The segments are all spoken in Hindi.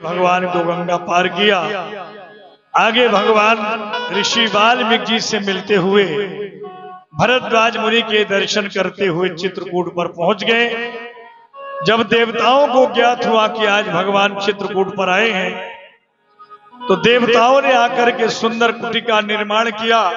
भगवान को गंगा पार किया। आगे भगवान ऋषि वाल्मीकि जी से मिलते हुए भरद्वाज मुनि के दर्शन करते हुए चित्रकूट पर पहुंच गए। जब देवताओं को ज्ञात हुआ कि आज भगवान चित्रकूट पर आए हैं, तो देवताओं ने आकर के सुंदर कुटी का निर्माण किया।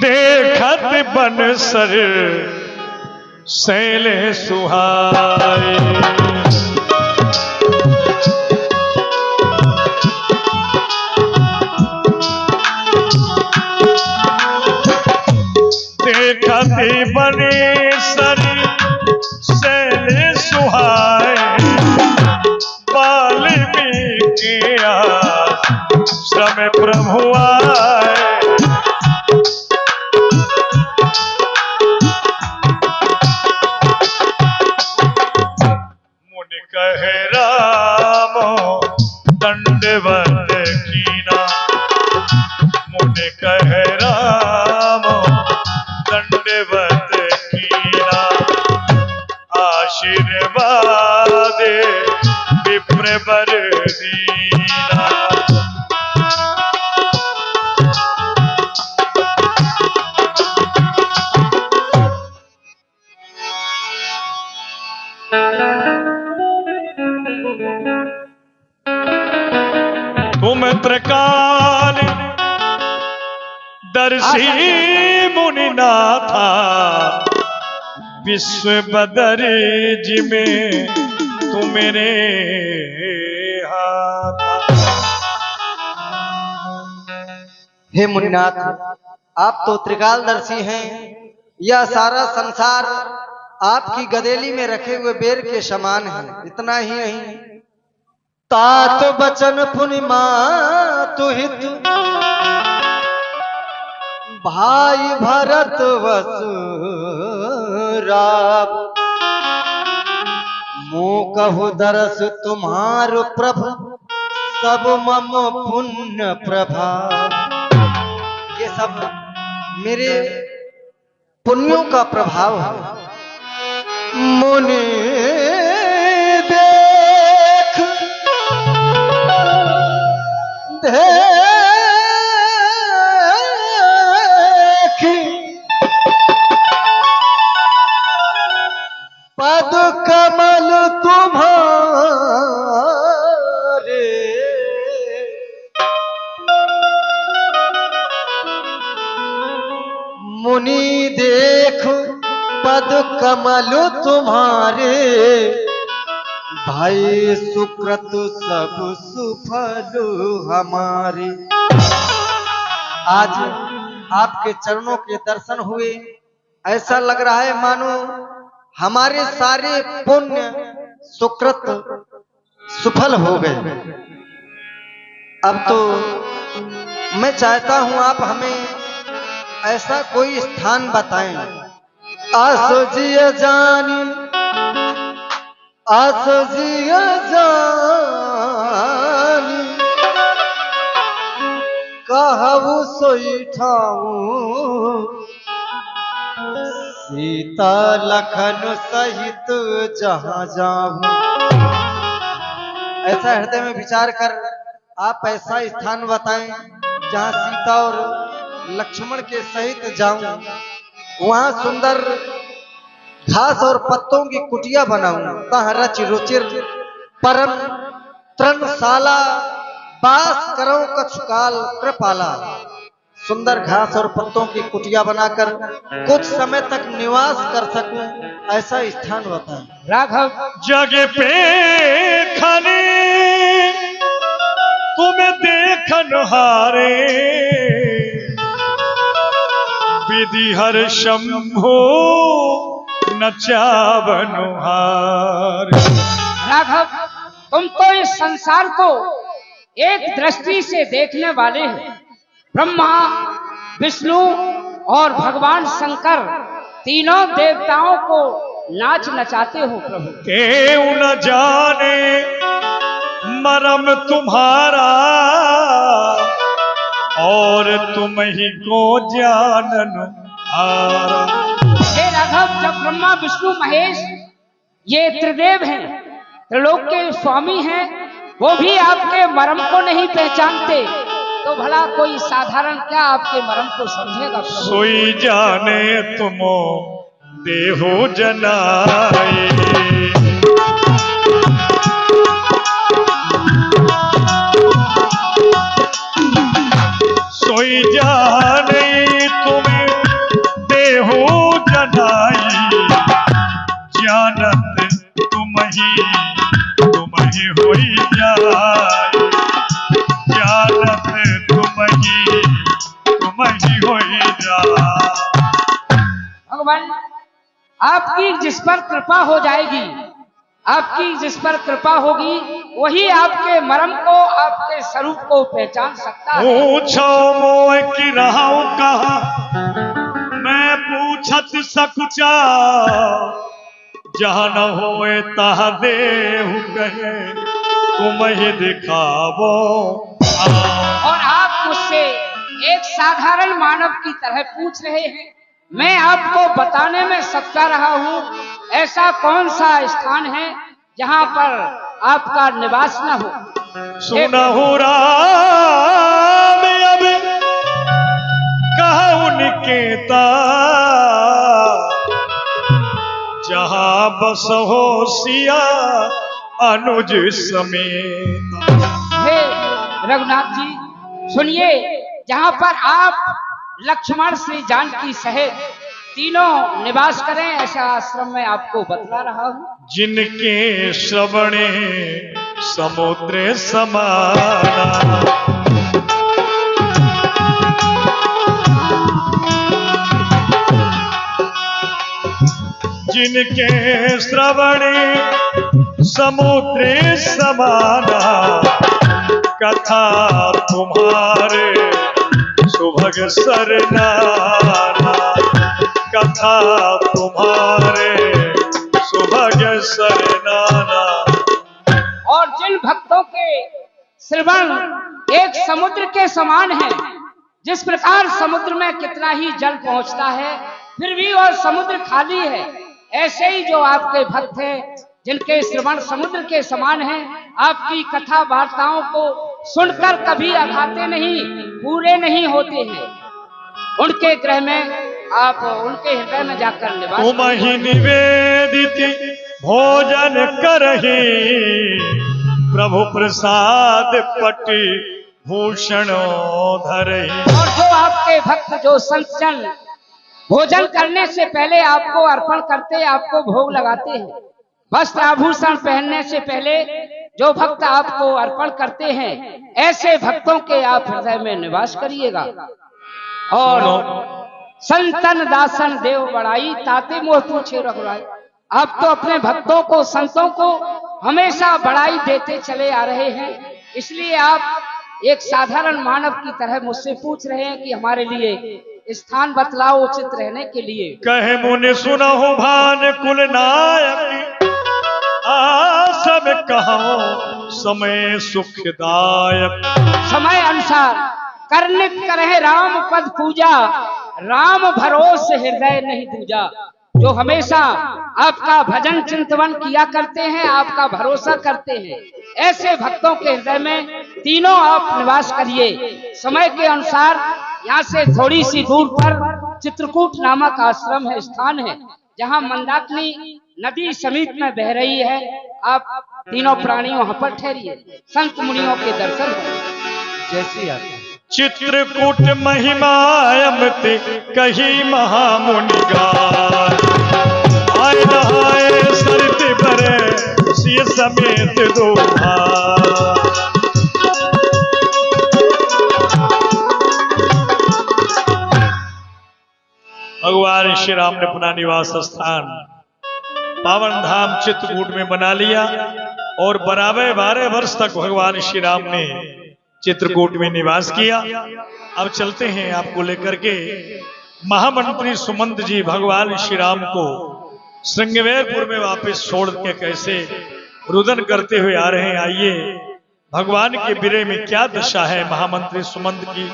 देखत बन सर सैले सुहाए, देखत बने सर सैले सुहाए, वाल्मीकि आश्रम प्रभु आए। कहे रामो दंडवत कीना, मुनि कहे रामो दंडवत कीना, आशीर्वाद विप्र वर दीना। तुम त्रिकाल दर्शी मुनिनाथा, विश्व बदर जिमे तुमरे हाथ। हे मुनिनाथ, आप तो त्रिकालदर्शी हैं। यह सारा संसार आपकी गदेली में रखे हुए बेर के समान है। इतना ही नहीं, तात बचन पुनि मातु हित, भाई भरत वसु राम, मुँह कहु दरस तुम्हार प्रभु, सब मम पुण्य प्रभाव। ये सब मेरे पुण्यों का प्रभाव है। मुनि देख देख पद कमल तुम्हारे, मुनि देख पद कमल तुम्हारे, भाई सुकृत सब सुफल हमारे। आज आपके चरणों के दर्शन हुए, ऐसा लग रहा है मानो हमारे सारे पुण्य सुकृत सुफल हो गए। अब तो मैं चाहता हूं आप हमें ऐसा कोई स्थान बताएं। आसोजिय जानी आसोजिय जानी, कहु सोई ठाऊं, सीता लखन सहित जहां जाऊं। ऐसा हृदय में विचार कर आप ऐसा स्थान बताएं जहां सीता और लक्ष्मण के सहित जाऊं, वहां सुंदर घास और पत्तों की कुटिया बनाऊं, तहाँ रच रुचिर परम तृणशाला, बास करो कछुकाल कृपाला। सुंदर घास और पत्तों की कुटिया बनाकर कुछ समय तक निवास कर सकूं, ऐसा स्थान बताएं। राघव जगे पे खाने तुम्हें देखन हारे, विधि हर शंभो नचावनुहार। राघव, तुम तो इस संसार को एक दृष्टि से देखने वाले हैं। ब्रह्मा, विष्णु और भगवान शंकर तीनों देवताओं को नाच नचाते हो प्रभु। केहू न जाने मरम तुम्हारा, और तुम ही को जानन हारा। हे राघव, जब ब्रह्मा विष्णु महेश ये त्रिदेव हैं, त्रिलोक के स्वामी हैं, वो भी आपके मर्म को नहीं पहचानते, तो भला कोई साधारण क्या आपके मर्म को समझेगा? सोई जाने तुमो देहो जनाए, सोई जाने तुम्हें देहो जनाई, जानत तुम ही होई जाए, जानत तुम ही होई जाए। भगवान, आपकी जिस पर कृपा हो जाएगी, आपकी जिस पर कृपा होगी, वही आपके मर्म को, आपके स्वरूप को पहचान सकता है। पूछो मोय की रहाऊ कहा, मैं पूछत सकुचा, जहाँ न होए तहाँ देहु कहे, तुम ही दिखावो। और आप मुझसे एक साधारण मानव की तरह पूछ रहे हैं, मैं आपको बताने में सकता रहा हूँ, ऐसा कौन सा स्थान है जहाँ पर आपका निवास न हो? सुनहु राम अब कहु निकेता, जहाँ बस हो सिया अनुज समेत। हे रघुनाथ जी, सुनिए, जहाँ पर आप लक्ष्मण श्री जानकी सहित तीनों निवास करें, ऐसा आश्रम में आपको बतला रहा हूँ। जिनके श्रवणे समुद्र समाना, जिनके श्रवणे समुद्र समाना, कथा तुम्हारे सुभग सरनाना, कथा तुम्हारे सुभग सरनाना। और जिन भक्तों के श्रवण एक समुद्र के समान है, जिस प्रकार समुद्र में कितना ही जल पहुंचता है फिर भी वह समुद्र खाली है, ऐसे ही जो आपके भक्त हैं, जिनके श्रवण समुद्र के समान है, आपकी कथा वार्ताओं को सुनकर कभी अघाते नहीं, पूरे नहीं होते हैं, उनके गृह में आप उनके हृदय में जाकर निवास। तुम ही निवेदित भोजन करही, प्रभु प्रसाद पटि भूषण धरही। और जो आपके भक्त जो संतजन भोजन करने से पहले आपको अर्पण करते, आपको भोग लगाते हैं, वस्त्र आभूषण पहनने से पहले जो भक्त आपको अर्पण करते हैं, ऐसे भक्तों के आप हृदय में निवास करिएगा। और संतन दासन देव बड़ाई, ताते मोह पूछे रघुराई। आप तो अपने भक्तों को, संतों को हमेशा बड़ाई देते चले आ रहे हैं, इसलिए आप एक साधारण मानव की तरह मुझसे पूछ रहे हैं कि हमारे लिए स्थान बतलाओ उचित रहने के लिए। कहे मुनि सुनहु भान कुल नायक, सब कहो समय सुखदायक। समय अनुसार करनित करहे राम पद पूजा, राम भरोसे हृदय नहीं दूजा। जो हमेशा आपका भजन चिंतन किया करते हैं, आपका भरोसा करते हैं, ऐसे भक्तों के हृदय में तीनों आप निवास करिए। समय के अनुसार यहाँ से थोड़ी सी दूर पर चित्रकूट नामक आश्रम है, स्थान है, जहाँ मंदाकिनी नदी समीप में बह रही है। आप तीनों प्राणी वहाँ पर ठहरिए, संत मुनियों के दर्शन करें। जैसी आते चित्रकूट महिमायमते कही महामुनि गाय, आए नहाए सरित भरे सिय समेत दो भाई। भगवान श्री राम ने अपना निवास स्थान पावन धाम चित्रकूट में बना लिया और बराबर 12 वर्ष तक भगवान श्री राम ने चित्रकूट में निवास किया। अब चलते हैं आपको लेकर के महामंत्री सुमंत जी भगवान श्री राम को श्रृंगवेरपुर में वापस छोड़ के कैसे रुदन करते हुए आ रहे हैं। आइए भगवान के बिरे में क्या दशा है महामंत्री सुमंत की,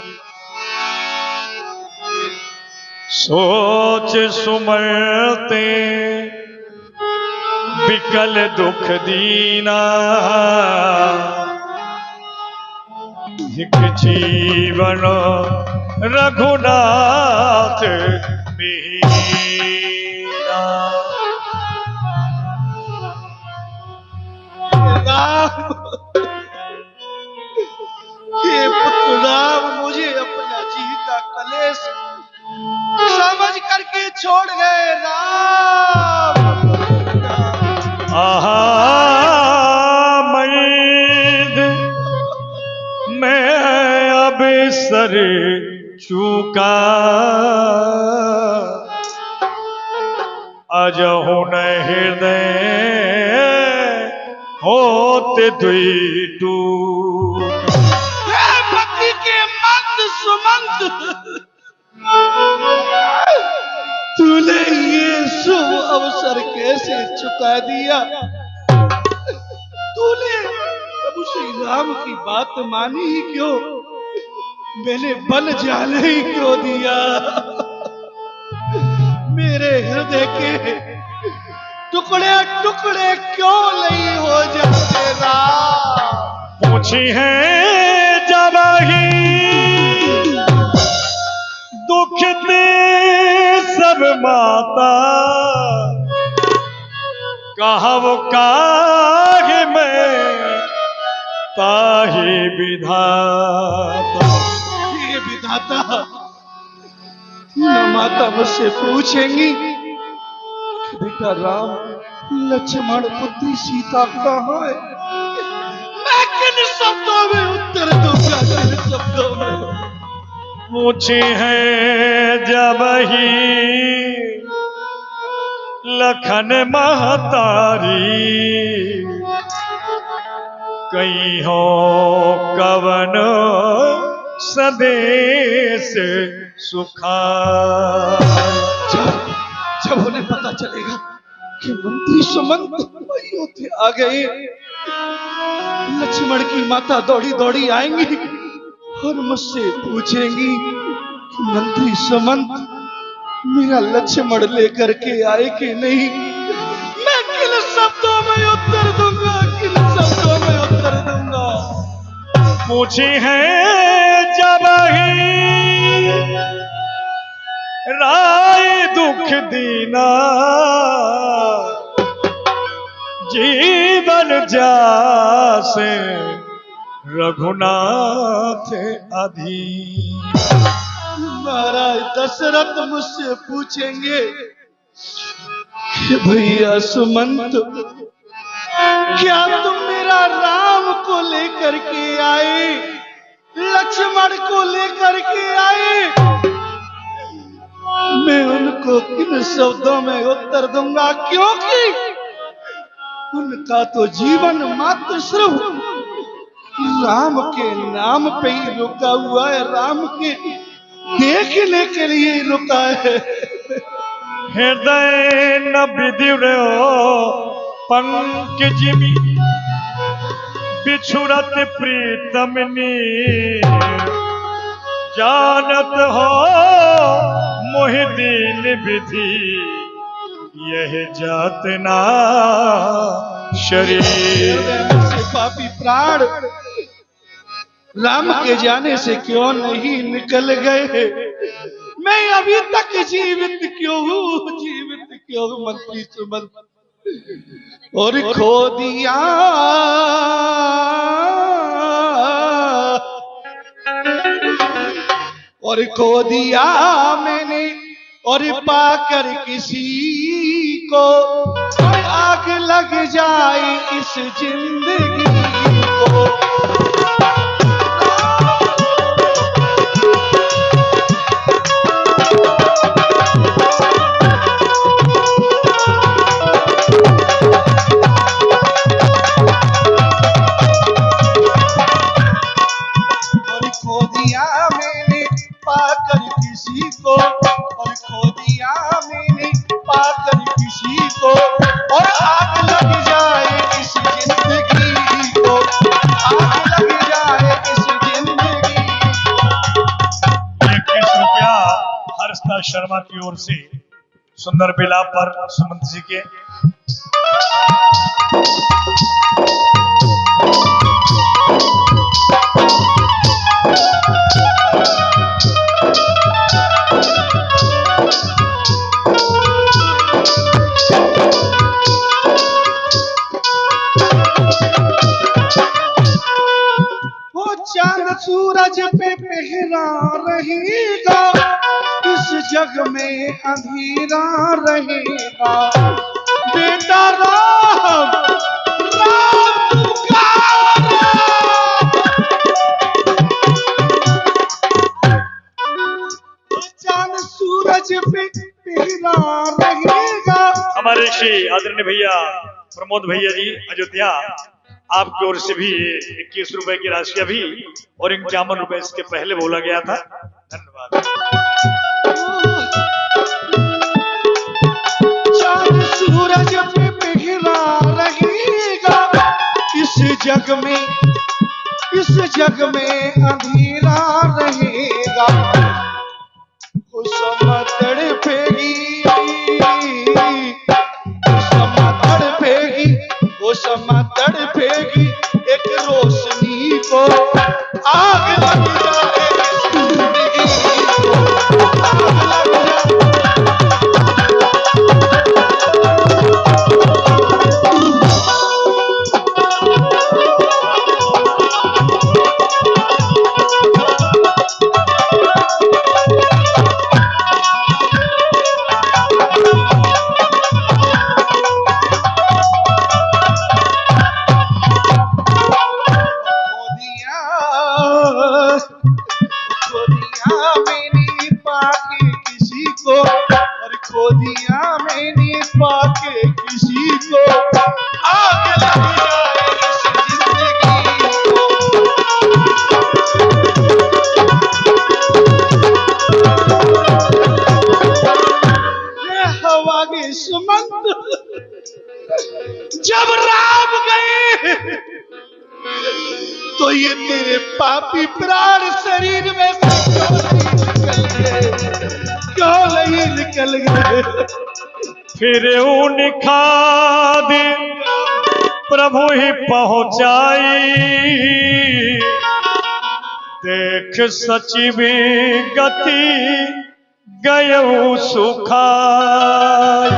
सोच सुमरते विकल दुख दीना, एक जीवन रघुनाथ मीरा। ये पुत्र राम मुझे अपना जी का कलेश समझ करके छोड़ गए। राम आहा मैं अब सर चूका, अजहु न हृदय होते दुई टूट। पति के मंद सुमंत तूने ये शुभ अवसर कैसे चुका दिया? तूने प्रभु श्री राम की बात मानी ही क्यों? मैंने बन जाने ही क्यों दिया? मेरे हृदय के टुकड़े टुकड़े क्यों नहीं हो जाते? राम पूछी है जब ही दुखते सब माता, कहा वो काहे मैं ताही विधाता। ये विधाता न माता मुझसे पूछेंगी कि बेटा राम लक्ष्मण पुत्री सीता कहाँ है? मैं किन शब्दों में उत्तर दूंगा? किन शब्दों में? पूछे है जब ही लखन महतारी, कहीं हो कवन सदेश सुखा। जब उन्हें पता चलेगा कि मंत्री सुमंत अयोध्या आ गए, लक्ष्मण की माता दौड़ी दौड़ी आएंगी और मुझसे पूछेंगी कि मंत्री सुमंत मेरा लक्ष्मण लेकर के आए कि नहीं? मैं किन शब्दों में उत्तर दूंगा? किन शब्दों में उत्तर दूंगा? पूछी है जब ही राय दुख दीना, जीवन जासे रघुनाथ अधीन। महाराज दशरथ मुझसे पूछेंगे कि भैया सुमंत क्या तुम मेरा राम को लेकर के आए, लक्ष्मण को लेकर के आए? मैं उनको किन शब्दों में उत्तर दूंगा? क्योंकि उनका तो जीवन मात्र सिर्फ राम के नाम पे ही रुका हुआ है, राम के देखने के लिए रुका है। हृदय न विदिरो पंकज में बिछुरत प्रीतमनी, जानत हो मोहि दीन विधि यह जातना शरीर। से पापी प्राण राम के जाने से क्यों नहीं निकल गए? मैं अभी तक जीवित क्यों हूँ? जीवित क्यों हूँ? मंत्री सुमंत और खो दिया और खो दिया मैंने और पाकर किसी को आग लग जाए इस जिंदगी को। शर्मा की ओर से सुंदर बिलाप पर सुमंत जी के। चांद सूरज पे पहरा रहेगा, इस जग में अंधेरा रहेगा। बेटा राम राम पुकारा। चांद सूरज पे पहरा रहेगा। हमारे श्री आदरणीय भैया प्रमोद भैया जी अयोध्या, आपकी ओर से भी 21 रुपए की राशि अभी और 51 रुपए इसके पहले बोला गया था। धन्यवाद। चांद सूरज पे पहरा रहेगा, इस जग में अंधेरा रहेगा। वो समा तड़पेगी, वो समा तड़पेगी, एक रोशनी को आग लग जाएगी जिंदगी को, आग लग जब राम गए तो ये तेरे पापी प्राण शरीर में से क्यों नहीं निकल गए? फिर निखाद प्रभु ही पहुंचाई, देख सचिवी गति गयऊ सुखाई।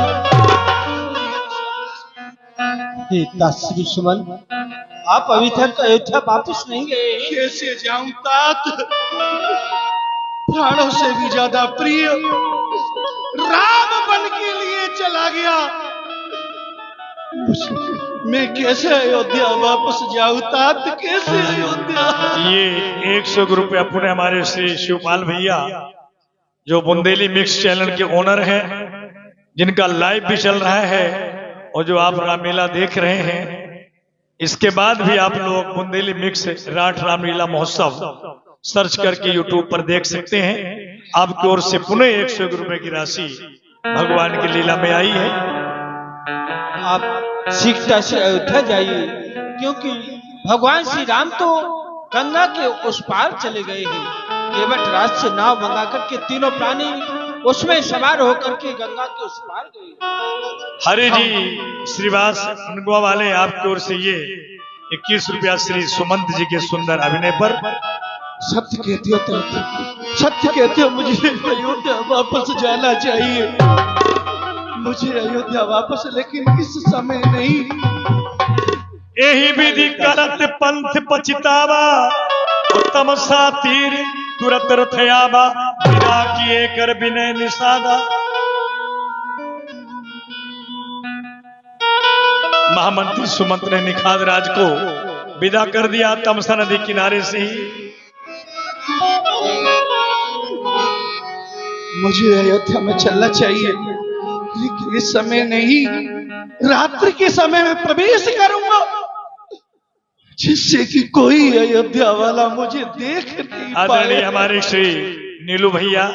श्री सुमन, आप अभी तक अयोध्या वापस नहीं गए। कैसे जाऊं तात? प्राणों से भी ज्यादा प्रिय राम बन के लिए चला गया। मैं कैसे अयोध्या वापस जाऊं तात? कैसे अयोध्या? ये 100 रुपये अपने हमारे श्री शिवपाल भैया जो बुंदेली मिक्स चैनल के ओनर हैं, जिनका लाइव भी चल रहा है और जो आप रामलीला देख रहे हैं, इसके बाद भी आप लोग बुंदेली मिक्स राठ रामलीला महोत्सव सर्च करके यूट्यूब पर देख सकते हैं। आपकी ओर से पुनः 100 रुपए की राशि भगवान की लीला में आई है। आप शीघ्रता से अयोध्या जाइए, क्योंकि भगवान श्री राम तो गंगा के उस पार चले गए हैं। केवट राज से नाव मंगा करके तीनों प्राणी उसमें सवार होकर के गंगा के उस पार गए। हरे जी श्रीवास अनगुआ वाले, आपकी ओर से ये 21 रुपया श्री सुमंत जी के सुंदर अभिनय पर। सत्य कहते हो तो सत्य कहते हो, मुझे अयोध्या वापस जाना चाहिए। मुझे अयोध्या वापस, लेकिन इस समय नहीं। यही विधि करत पंथ पछतावा, उत्तम सा तीर तुरत रथयावा, बिना किए कर विनय निषादा। महामंत्री सुमंत ने निखाद राज को विदा कर दिया तमसा नदी किनारे से ही। मुझे अयोध्या में चलना चाहिए, लेकिन इस समय नहीं। रात्रि के समय में प्रवेश करूंगा, जिससे कि कोई अयोध्या वाला मुझे देख नहीं पाए। आदरणीय हमारे श्री नीलू भैया,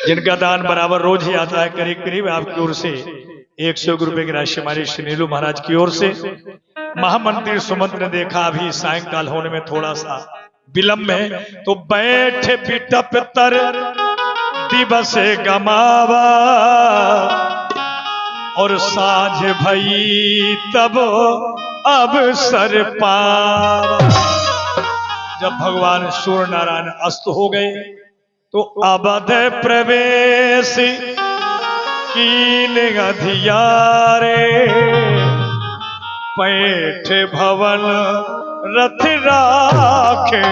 जिनका दान बराबर रोज ही आता है, करीब करीब आपकी ओर से 100 रुपए की राशि हमारे श्री नीलू महाराज की ओर से। महामंत्री सुमंत ने देखा अभी सायंकाल होने में थोड़ा सा विलंब है, तो बैठ बिटप तर दिवस गमावा और साँझ भई तब अवसर पावा। जब भगवान सूर्य नारायण अस्त हो गए तो अवध प्रवेश कीन अधियारे, पैठ भवन रथ राखे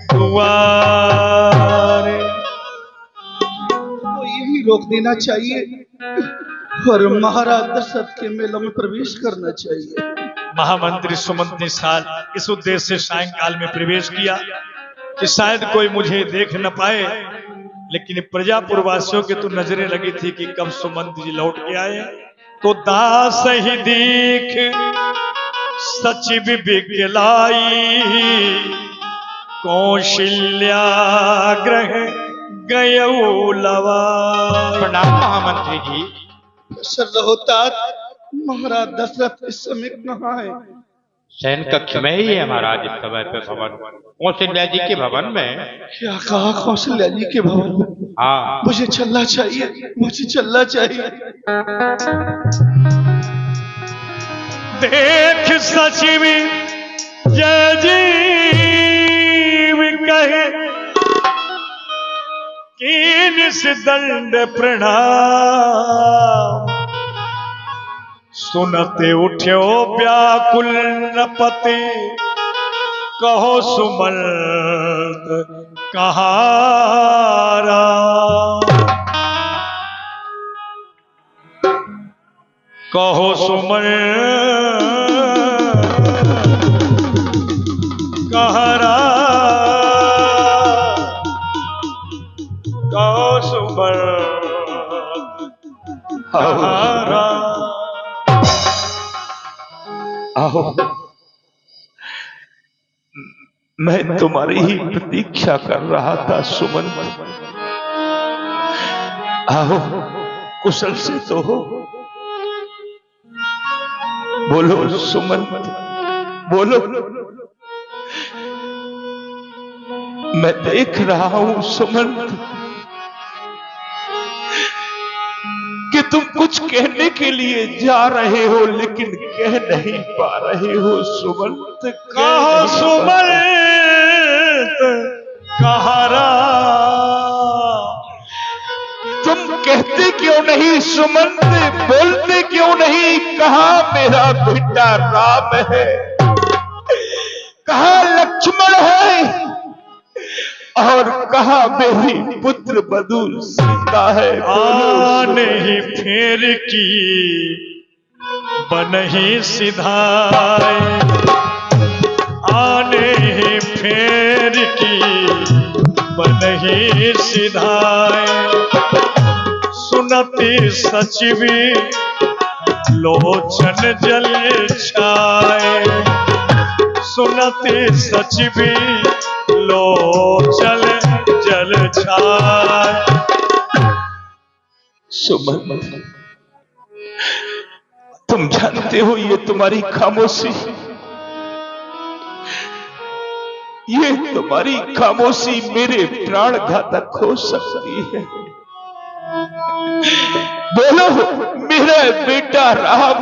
दुआरे। तो यही रोक देना चाहिए और महाराज दशरथ के मेला में प्रवेश करना चाहिए। महामंत्री सुमंत ने साल इस उद्देश्य से सायंकाल में प्रवेश किया कि शायद कोई मुझे देख न पाए, लेकिन प्रजापुरवासियों की तो नजरें लगी थी कि कब सुमंत जी लौट के आए। तो दास ही दीख सचिव बिगलाई, कौशल्या ग्रह गयऊ लवा। प्रणाम महामंत्री जी। सर्वहोतात महाराज दशरथ इस समय कहाँ है? शयन कक्ष में ही है महाराज। इस समय पे भवन कौशल्या जी के भवन में। क्या कहा? कौशल्या जी के भवन में? हाँ, मुझे चलना चाहिए, मुझे चलना चाहिए। देख सचिव जय जीव कहे कीन से दंड प्रणाम। सुनते उठ्यो व्याकुल नपति, कहो सुमंत कहारा। कहो सुमंत कहारा, कहो सुमंत कहारा। आओ, मैं तुम्हारी ही प्रतीक्षा कर रहा था सुमंत। आओ, कुशल से तो हो। बोलो सुमंत, बोलो। मैं देख रहा हूं सुमंत कि तुम कुछ कहने के लिए जा रहे हो, लेकिन कह नहीं पा रहे हो सुमंत। कहो सुमंत कहारा। तुम कहते क्यों नहीं सुमंत? बोलते क्यों नहीं? कहा मेरा बेटा राम है, कहा लक्ष्मण है, और कहा मेरी पुत्र बधू सीता है। आने ही फेर की बनही सिधाए, आने ही फेर की बनही सिधाए। सुनती सचिवी लोचन जल छाए, सुनती सचिवी लोचन जल छाए। सुमंत, तुम जानते हो ये तुम्हारी खामोशी, ये तुम्हारी खामोशी मेरे प्राण घातक हो सकती है। बोलो मेरा बेटा राम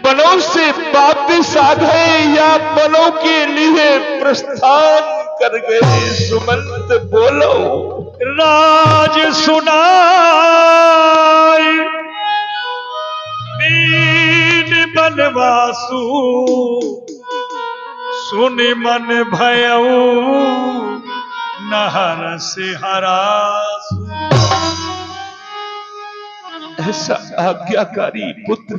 बनों से वापिस आ गए या बनों के लिए प्रस्थान कर गए? सुमंत बोलो। राज सुनाई दीन बनवासु, सुनि मन भयऊ नहर से हरासु। ऐसा आज्ञाकारी पुत्र,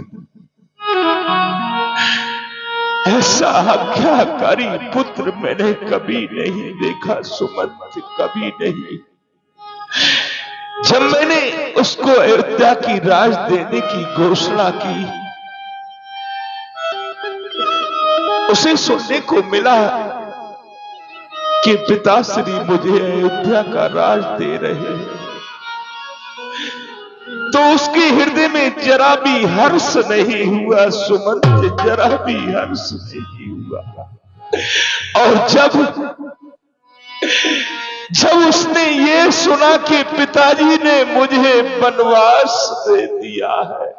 ऐसा आज्ञाकारी पुत्र मैंने कभी नहीं देखा सुमंत, कभी नहीं। जब मैंने उसको अयोध्या की राज देने की घोषणा की, उसे सुनने को मिला कि पिताश्री मुझे अयोध्या का राज दे रहे हैं, तो उसके हृदय में जरा भी हर्ष नहीं हुआ सुमंत, जरा भी हर्ष नहीं हुआ। और जब जब उसने ये सुना कि पिताजी ने मुझे वनवास दे दिया है,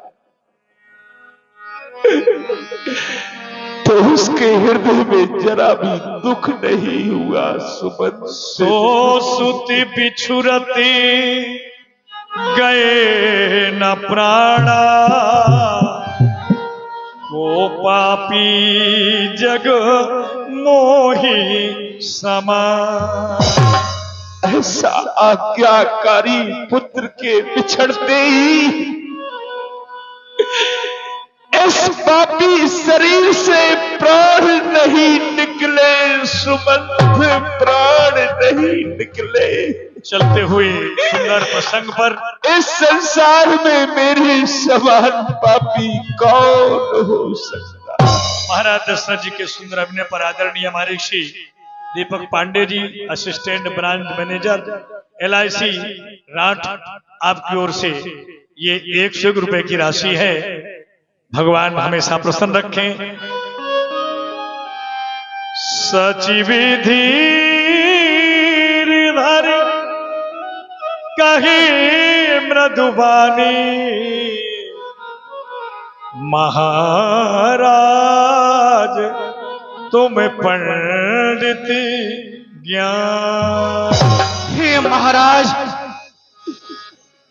तो उसके हृदय में जरा भी दुख नहीं हुआ। सुमन सो सुति बिछुरती गए न प्राणा, को पापी जग मोही समा। ऐसा आज्ञाकारी पुत्र के बिछड़ते ही इस पापी शरीर से प्राण नहीं निकले। सुमंत प्राण नहीं निकले। चलते हुए सुंदर प्रसंग पर इस संसार में मेरे समान पापी कौन हो सकता। महाराज दशरथ जी के सुंदर अभिनय पर आदरणीय हमारे Shri Deepak Pandey ji, assistant branch manager LIC राठ, आपकी ओर से ये 101 रुपए की राशि है। भगवान हमेशा प्रसन्न रखें। सचिविधि धर कही मृदुबानी, महाराज तुम पंडित ज्ञान। हे महाराज,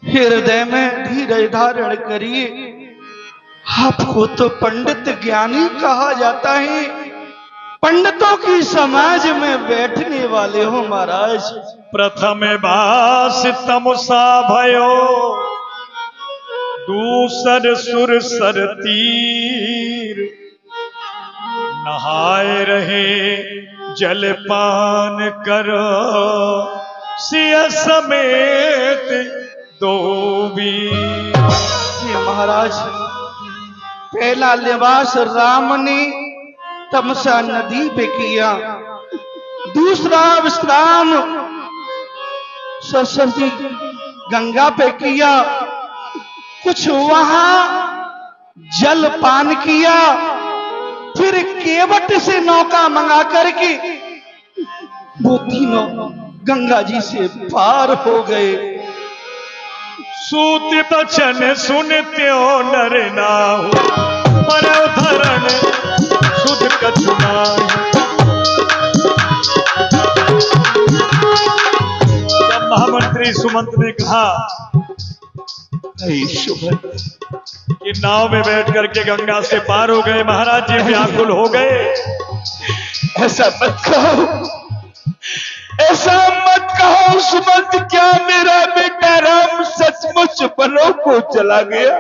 हृदय में धीरज धारण करिए। आपको तो पंडित ज्ञानी कहा जाता है, पंडितों की समाज में बैठने वाले हो महाराज। प्रथम बास तमसा भयो, दूसर सुर सर तीर, नहाए रहे जलपान करो, सिया समेत दो वीर। महाराज, पहला लिबास राम ने तमसा नदी पे किया, दूसरा विश्राम सरस्वती गंगा पे किया, कुछ वहां जल पान किया, फिर केवट से नौका मंगा करके वो तीनों गंगा जी से पार हो गए। सूत बचन सुनते हो नर नाहु, पर धरण सुध कछुना। जब महामंत्री सुमंत ने कहा कि नाव में बैठ करके गंगा से पार हो गए, महाराज जी व्याकुल हो गए। ऐसा मत कहो, ऐसा मत कहो सुमंत। क्या मेरा बेटा राम सचमुच वनों को चला गया?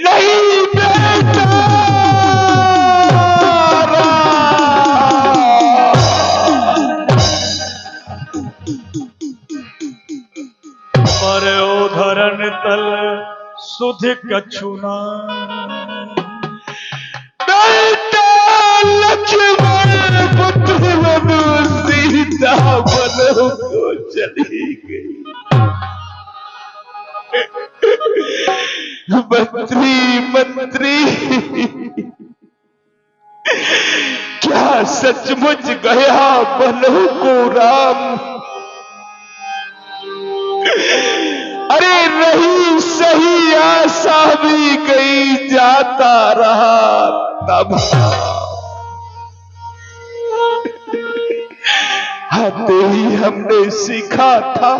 नहीं बेटा, पर उधरण तल सुध कछुना। बेटा लक्ष्मण पुत्र मनु सीता वनों को चली गई। मंत्री क्या सचमुच गया वनों को राम? अरे रही सही आशा भी गई, जाता रहा तब। आते ही हमने सीखा था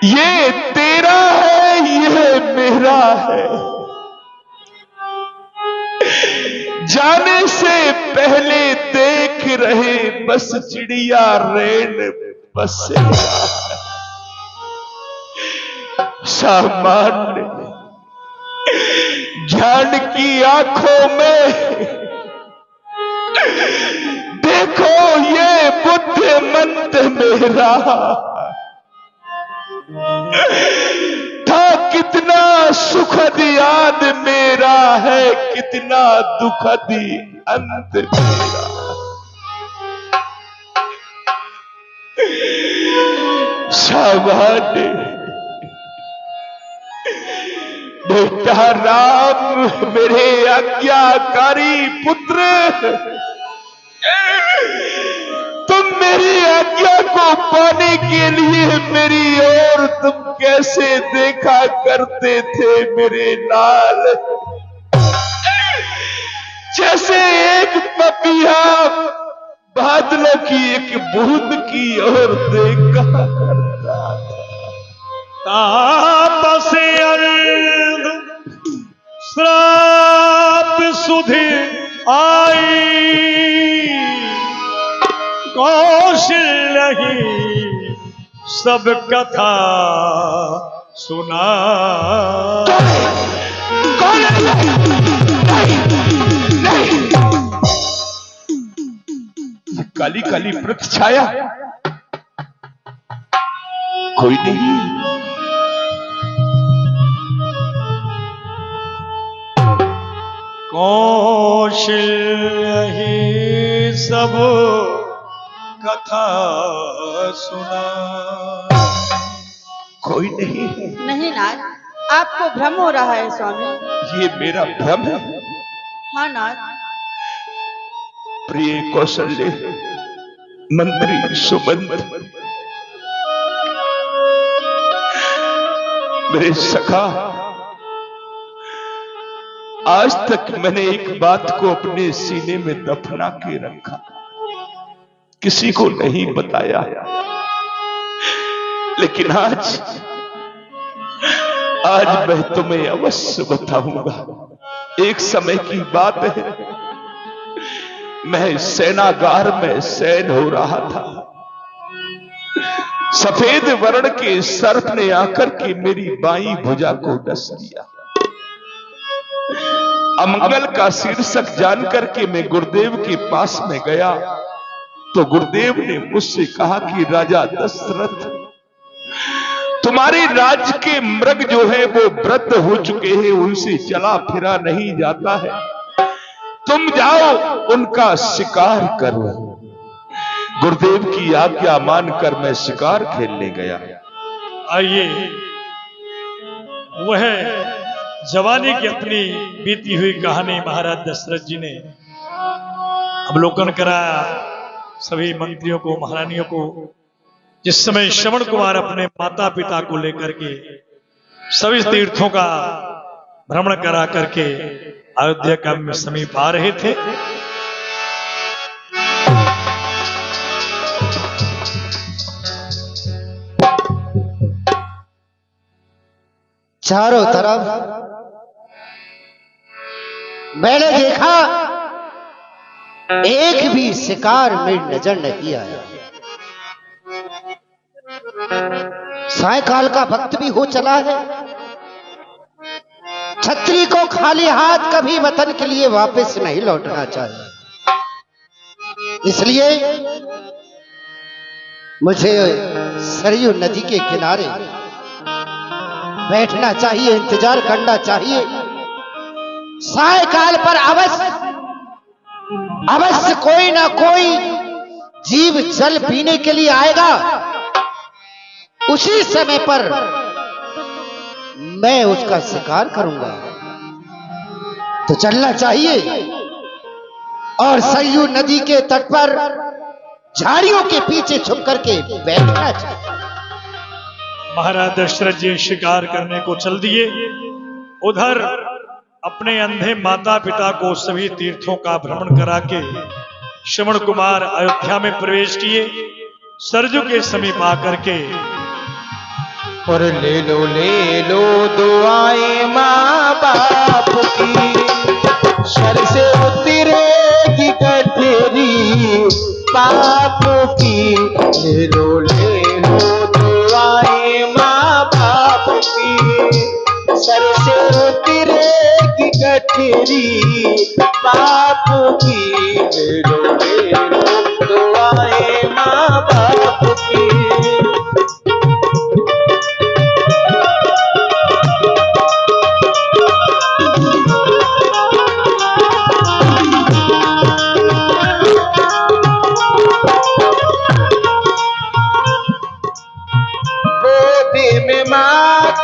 ये तेरा है, ये मेरा है। जाने से पहले देख रहे बस चिड़िया रेन बसेरा। सामान्य ज्ञान की आंखों में देखो ये बुद्धिमंत मेरा था। कितना सुखद याद मेरा है, कितना दुखद अंत मेरा। सामान्य बेटा राम, मेरे आज्ञाकारी पुत्र, पाने के लिए मेरी ओर तुम कैसे देखा करते थे मेरे लाल, जैसे एक पपिया बादलों की एक बूंद की ओर देखा करता था। तापसे अर्ध श्राप सुधि आई, कौशल्य ही सब कथा सुना। काली काली प्रत छाया कोई नहीं, कौशल्य ही सब कथा सुना। कोई नहीं है। नहीं नाथ, आपको भ्रम हो रहा है स्वामी। ये मेरा भ्रम है। हाँ नाथ। प्रिय कौशल्य, मंत्री सुमंत, मेरे सखा, आज तक मैंने एक बात को अपने सीने में दफना के रखा, किसी को नहीं बताया, लेकिन आज मैं तुम्हें अवश्य बताऊंगा। एक समय की बात है, मैं सेनागार में सैन हो रहा था। सफेद वर्ण के सर्प ने आकर के मेरी बाईं भुजा को डस लिया। अमंगल का शीर्षक जानकर के मैं गुरुदेव के पास में गया तो गुरुदेव ने मुझसे कहा कि राजा दशरथ, तुम्हारे राज्य के मृग जो है वो वृद्ध हो चुके हैं, उनसे चला फिरा नहीं जाता है, तुम जाओ उनका शिकार करो। गुरुदेव की आज्ञा मानकर मैं शिकार खेलने गया। आइए वह जवानी की अपनी बीती हुई कहानी महाराज दशरथ जी ने अवलोकन कराया सभी मंत्रियों को, महारानियों को। जिस समय श्रवण कुमार अपने माता पिता को लेकर के सभी तीर्थों का भ्रमण करा करके अयोध्या का में समीप आ रहे थे, चारों तरफ मैंने देखा एक भी शिकार में नजर नहीं आया। सायकाल का वक्त भी हो चला है। छत्री को खाली हाथ कभी वतन के लिए वापस नहीं लौटना चाहिए, इसलिए मुझे सरयू नदी के किनारे बैठना चाहिए, इंतजार करना चाहिए। सायकाल पर अवश्य कोई ना कोई जीव जल पीने के लिए आएगा। उसी समय पर मैं उसका शिकार करूंगा। तो चलना चाहिए और सरयू नदी के तट पर झाड़ियों के पीछे छुप करके बैठना चाहिए। महाराज दशरथ जी शिकार करने को चल दिए। उधर अपने अंधे माता पिता को सभी तीर्थों का भ्रमण करा के श्रवण कुमार अयोध्या में प्रवेश किए। सरजू के समीप आकर के और ले लो दुआएं माँ बाप की, सर से उतरेगी कठेरी पाप की। ले लो दुआएं माँ बाप की, सर से उतरेगी कठेरी पाप की। ले लो